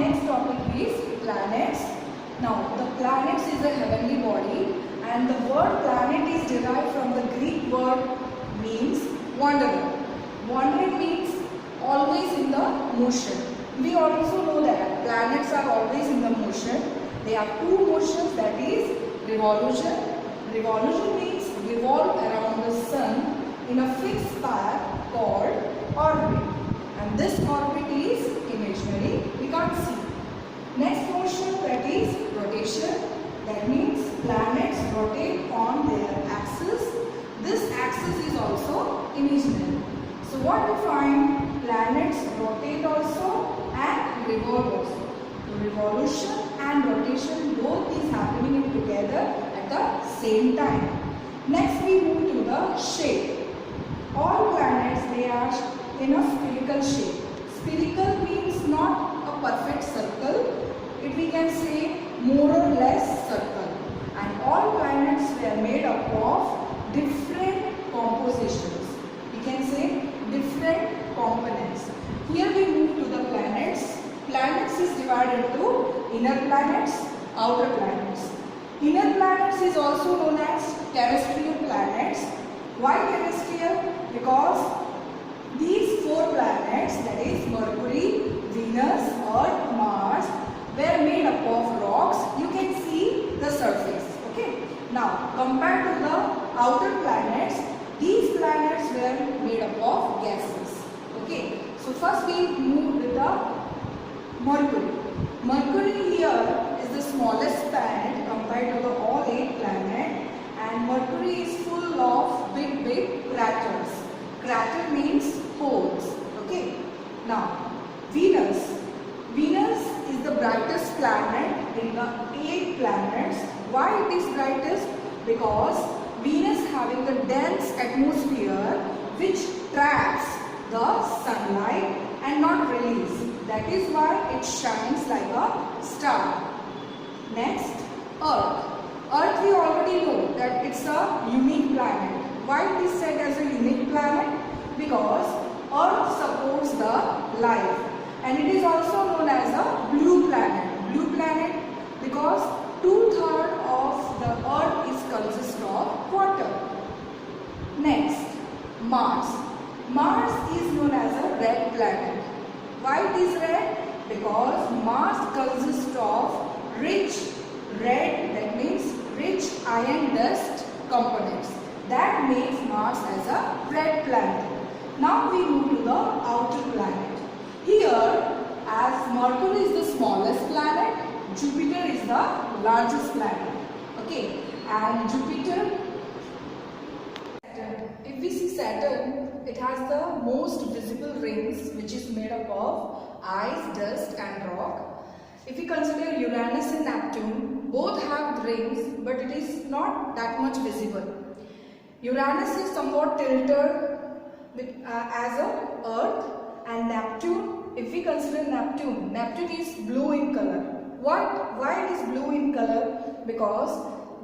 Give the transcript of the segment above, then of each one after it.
next topic is planets. Now, the planets is a heavenly body, and the word planet is derived from the Greek word means wanderer. Wandering means always in the motion. We also know that planets are always in the motion. They have two motions, that is revolution. Revolution means revolve around the sun in a fixed path called orbit. And this orbit is imaginary, we can't see. Next motion, that is rotation. That means planets rotate on their axis. This axis is also imaginary. So what we find? Planets rotate also and revolve also. So revolution and rotation both is happening together at the same time. Next we move to the shape. All planets, they are in a spherical shape. Spherical means not a perfect circle. It we can say more or less circle. And all planets were made up of different compositions. We can say different components. Here we move to the planets. Planets is divided into inner planets, outer planets. Inner planets is also known as terrestrial planets. Why terrestrial? Because these four planets, that is Mercury, Venus, Earth, Mars, were made up of rocks. You can see the surface. Okay. Now, compared to the outer planets, these planets were made up of gases. Okay. So first we move with the Mercury. Mercury here is the smallest planet compared to the all 8 planets, and Mercury is full of big craters. Crater means holes. Okay. Now, Venus. Venus is the brightest planet in the 8 planets. Why it is brightest? Because Venus having the dense atmosphere which traps the sunlight and not release. That is why it shines like a star. Next, Earth. Earth we already know that it's a unique planet. Why it is said as a unique planet? Because Earth supports the life, and it is also known as a blue planet. Blue planet because 2/3 of the Earth is consist of water. Next, Mars. Mars is known as a red planet. Why it is red? Because Mars consists of rich red, that means rich iron dust components. That makes Mars as a red planet. Now we move to the outer planet. Here, as Mercury is the smallest planet, Jupiter is the largest planet. Okay, and Jupiter, if we see Saturn, it has the most visible rings which is made up of ice, dust and rock. If we consider Uranus and Neptune, both have rings but it is not that much visible. Uranus is somewhat tilted as a Earth, and Neptune, if we consider Neptune, Neptune is blue in color. Why it is blue in color? Because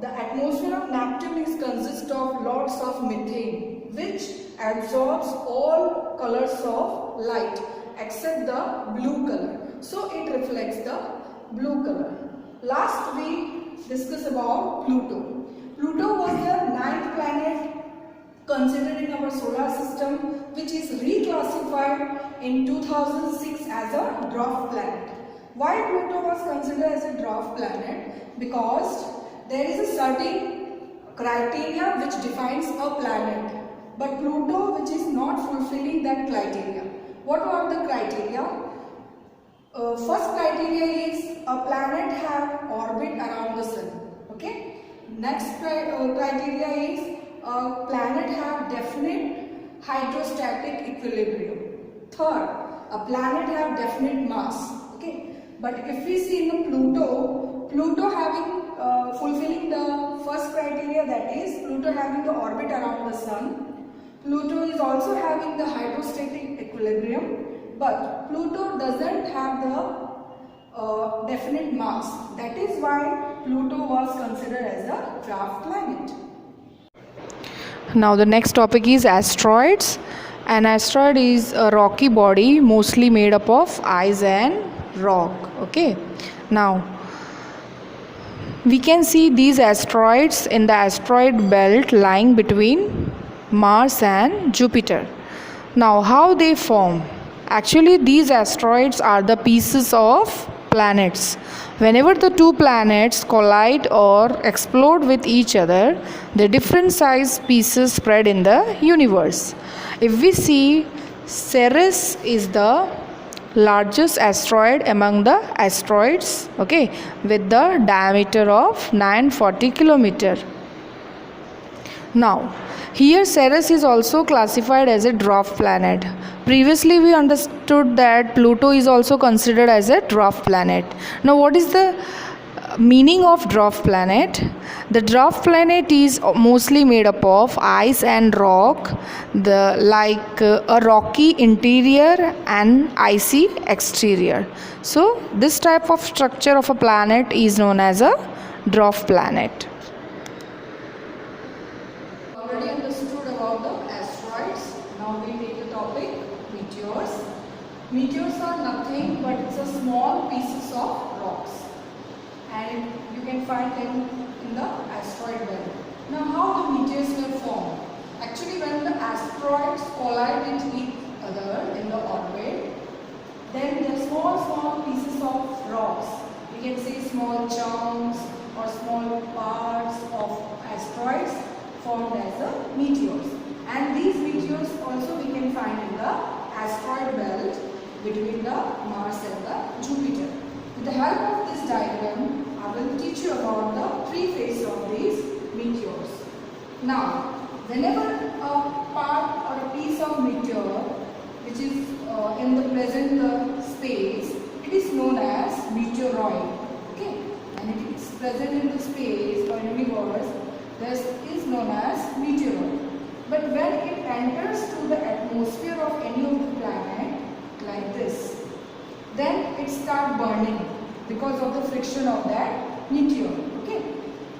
the atmosphere of Neptune is consist of lots of methane which absorbs all colors of light except the blue color. So it reflects the blue color. Last we discuss about Pluto. Pluto was the 9th planet considered in our solar system, which is reclassified in 2006 as a dwarf planet. Why Pluto was considered as a dwarf planet? Because there is a certain criteria which defines a planet, but Pluto which is not fulfilling that criteria. What are the criteria? First criteria is a planet have orbit around the sun. Okay. Next criteria is a planet have definite hydrostatic equilibrium. Third, a planet have definite mass. Okay. But if we see in the Pluto having fulfilling the first criteria, that is Pluto having the orbit around the sun. Pluto is also having the hydrostatic equilibrium, but Pluto doesn't have the definite mass. That is why Pluto was considered as a dwarf planet. Now the next topic is asteroids. An asteroid is a rocky body mostly made up of ice and rock. Okay, now we can see these asteroids in the asteroid belt lying between Mars and Jupiter. Now, how they form? Actually, these asteroids are the pieces of planets. Whenever the two planets collide or explode with each other, the different size pieces spread in the universe. If we see, Ceres is the largest asteroid among the asteroids, okay, with the diameter of 940 kilometer. Now, here Ceres is also classified as a dwarf planet. Previously we understood that Pluto is also considered as a dwarf planet. Now, what is the meaning of dwarf planet? The dwarf planet is mostly made up of ice and rock, a rocky interior and icy exterior. So this type of structure of a planet is known as a dwarf planet. Already understood about the asteroids. Now we take the topic meteors. Meteors are nothing but it's a small pieces of rocks, and you can find them in the asteroid belt. Now, how the meteors were formed? Actually, when the asteroids collide with each other in the orbit, then the small pieces of rocks, we can say small chunks or small parts of asteroids formed as the meteors. And these meteors also we can find in the asteroid belt between the Mars and the Jupiter. With the help of this diagram, I will teach you about the three phases of these meteors. Now, whenever a part or a piece of meteor which is in the present space, it is known as meteoroid. Okay, and it is present in the space or universe, this is known as meteoroid. But when it enters to the atmosphere of any of the planet like this, then it starts burning because of the friction of that meteor. Okay,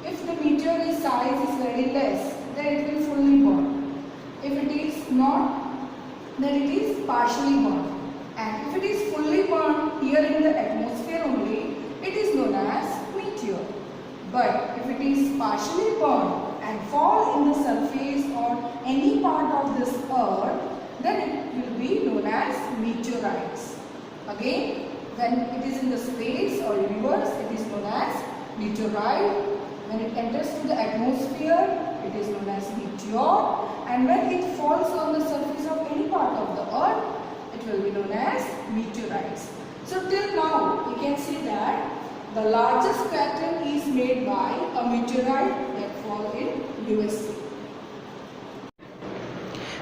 if the meteor size is very less, then it will fully burn. If it is not, then it is partially burned. And if it is fully burned here in the atmosphere only, it is known as meteor. But if it is partially burned and fall in the surface or any part of this earth, then it will be known as meteorites. Again, when it is in the space or universe, it is known as meteorite. When it enters to the atmosphere, it is known as meteor. And when it falls on the surface of any part of the earth, it will be known as meteorites. So till now, you can see that the largest pattern is made by a meteorite that fall in USA.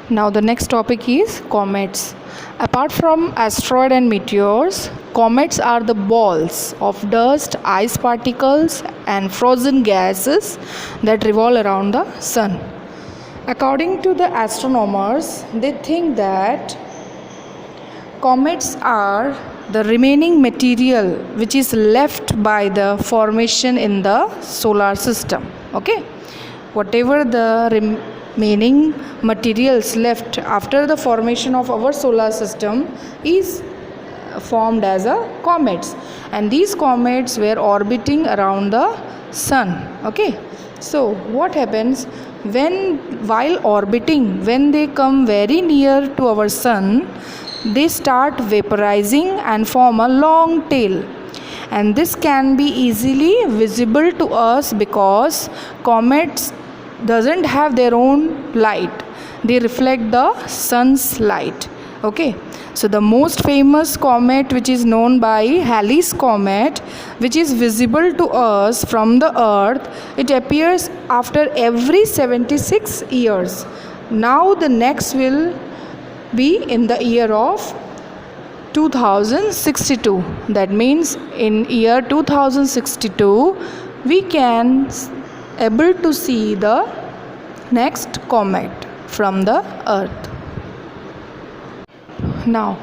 Now the next topic is comets. Apart from asteroid and meteors, comets are the balls of dust, ice particles and frozen gases that revolve around the sun. According to the astronomers, they think that comets are the remaining material which is left by the formation in the solar system. Okay, whatever the remaining materials left after the formation of our solar system is formed as a comets, and these comets were orbiting around the sun. Okay, so what happens while orbiting, when they come very near to our sun, they start vaporizing and form a long tail, and this can be easily visible to us because comets doesn't have their own light, they reflect the sun's light. Okay, so the most famous comet which is known by Halley's comet, which is visible to us from the earth, it appears after every 76 years. Now the next will be in the year of 2062. That means in year 2062 we can able to see the next comet from the earth. Now,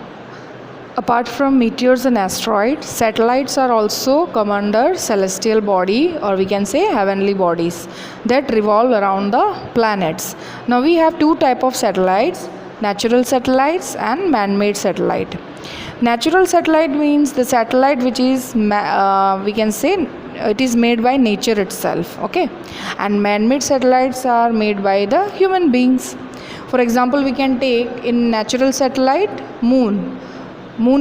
apart from meteors and asteroids, satellites are also come under celestial body, or we can say heavenly bodies that revolve around the planets. Now we have two type of satellites, natural satellites and man-made satellite. Natural satellite means the satellite which is we can say it is made by nature itself, okay, and man-made satellites are made by the human beings. For example, we can take in natural satellite moon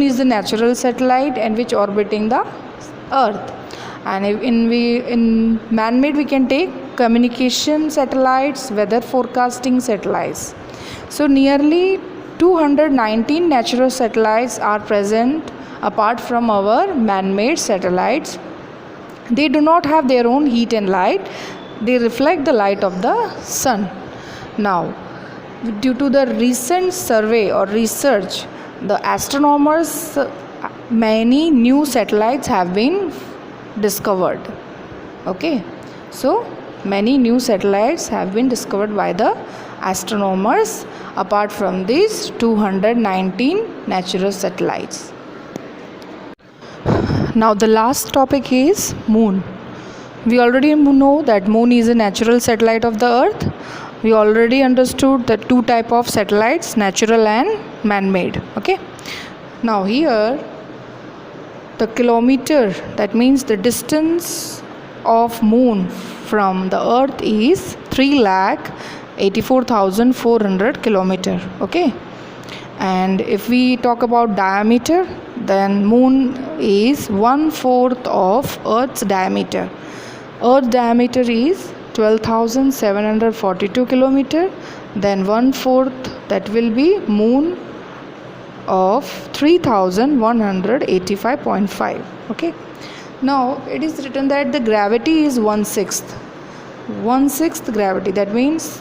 is the natural satellite and which orbiting the earth. And in man-made we can take communication satellites, weather forecasting satellites. So nearly 219 natural satellites are present apart from our man-made satellites. They do not have their own heat and light. They reflect the light of the sun. Now, due to the recent survey or research, the astronomers, many new satellites have been discovered. Okay, so many new satellites have been discovered by the astronomers apart from these 219 natural satellites. Now the last topic is moon. We already know that moon is a natural satellite of the earth. We already understood the two type of satellites, natural and man-made. Okay, now here the kilometer, that means the distance of moon from the earth is 3,84,400 kilometer. Okay, and if we talk about diameter, then moon is 1/4 of earth's diameter. Earth diameter is 12,742 kilometer, then 1/4 that will be moon of 3,185.5. okay, now it is written that the gravity is 1/6 gravity, that means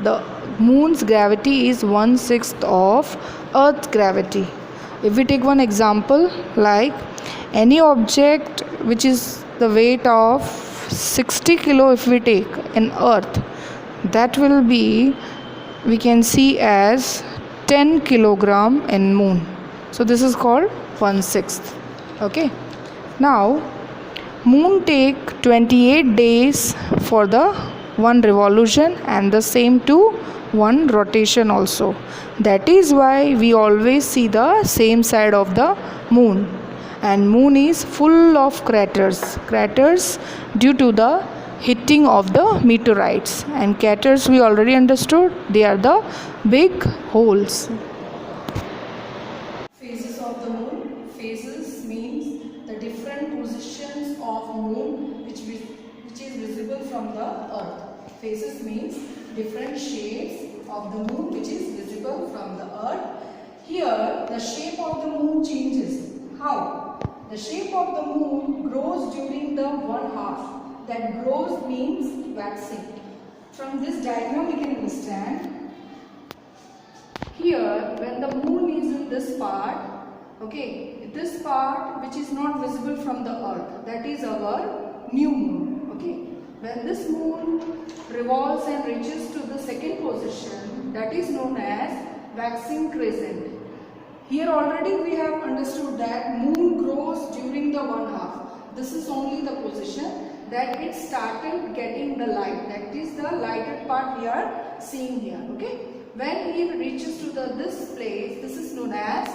the moon's gravity is 1/6 of earth's gravity. If we take one example, like any object which is the weight of 60 kilo, if we take in earth, that will be, we can see as 10 kilogram in moon. So this is called 1/6. Okay, now moon take 28 days for the one revolution and the same to one rotation also. That is why we always see the same side of the moon, and moon is full of craters due to the hitting of the meteorites. And craters, we already understood, they are the big holes. Phases of the moon. Phases means the different positions of moon which is visible from the earth. Phases means different shades of the moon which is visible from the earth. Here the shape of the moon changes. How? The shape of the moon grows during the 1/2. That grows means waxing. From this diagram we can understand. Here when the moon is in this part, okay, this part which is not visible from the earth, that is our new moon. Okay, when this moon revolves and reaches to the second position, that is known as waxing crescent. Here already we have understood that moon grows during the 1/2. This is only the position that it started getting the light, that is the lighted part we are seeing here. Okay, when it reaches to this place, this is known as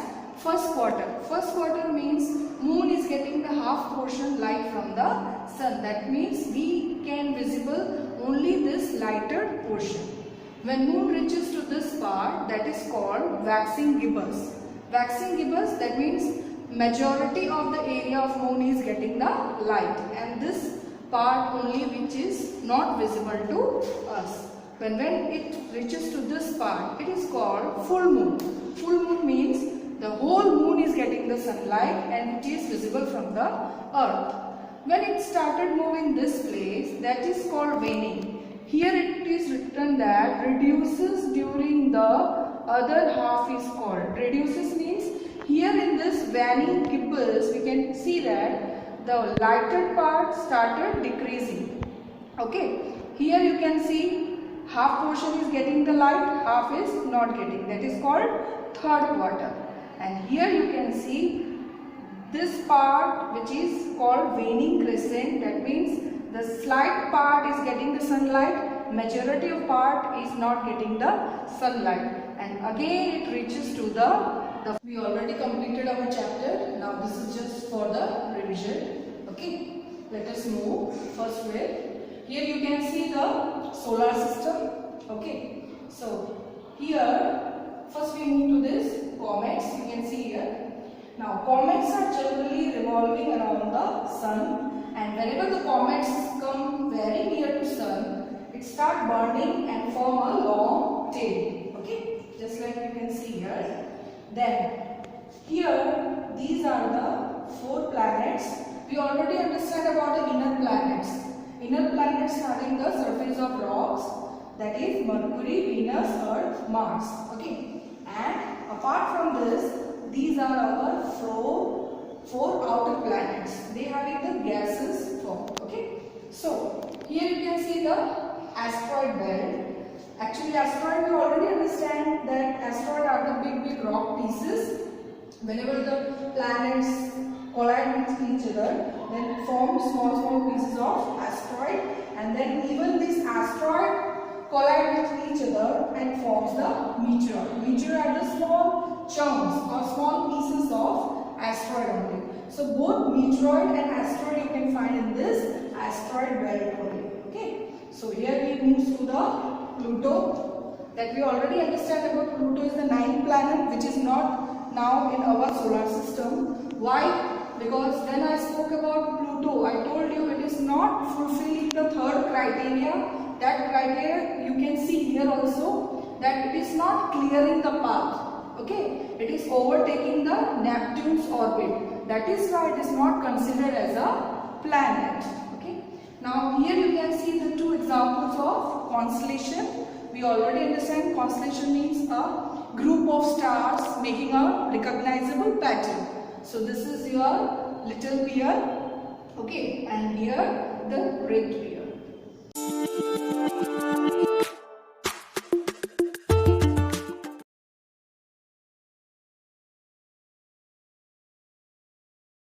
first quarter. First quarter means moon is getting the half portion light from the sun. That means we can visible only this lighted portion. When moon reaches to this part, that is called waxing gibbous. Waxing gibbous, that means majority of the area of moon is getting the light, and this part only which is not visible to us. When it reaches to this part, it is called full moon. Full moon means the whole moon is getting the sunlight and it is visible from the earth. When it started moving this place, that is called waning. Here it is written that reduces during the other half is called. Reduces means here in this waning gibbous we can see that the lighted part started decreasing. Okay, here you can see half portion is getting the light, half is not getting. That is called third quarter. And here you can see this part which is called waning crescent. That means the slight part is getting the sunlight, majority of part is not getting the sunlight, and again it reaches to the We already completed our chapter. Now this is just for the revision. Okay, let us move first with. Here you can see the solar system. Okay, so here first we move to this comets. You can see here. Now comets are generally revolving around the sun, and whenever the comets come very near to sun, it start burning and form a long tail. Okay, just like you can see here. Then here these are the 4 planets. We already understand about the inner planets. Inner planets having the surface of rocks, that is Mercury, Venus, Earth, Mars. Okay, and apart from this, these are our 4 outer planets. They having the gases form. Okay, so here you can see the asteroid belt. Actually, asteroid, we already understand that asteroid are the big rock pieces. Whenever the planets collide with each other, then form small pieces of asteroid, and then even this asteroid collide with each other and forms the meteor. Meteor are the small chunks or small pieces of asteroid only. So both meteoroid and asteroid you can find in this asteroid belt only. Okay. So here we move to the Pluto. That we already understand about Pluto is the 9th planet, which is not now in our solar system. Why? Because when I spoke about Pluto, I told you it is not fulfilling the 3rd criteria. That criteria you can see here also, that it is not clearing the path. Okay, it is overtaking the Neptune's orbit. That is why it is not considered as a planet. Okay. Now here you can see the 2 examples of constellation. We already understand constellation means a group of stars making a recognizable pattern. So this is your little bear. Okay, and here the great bear.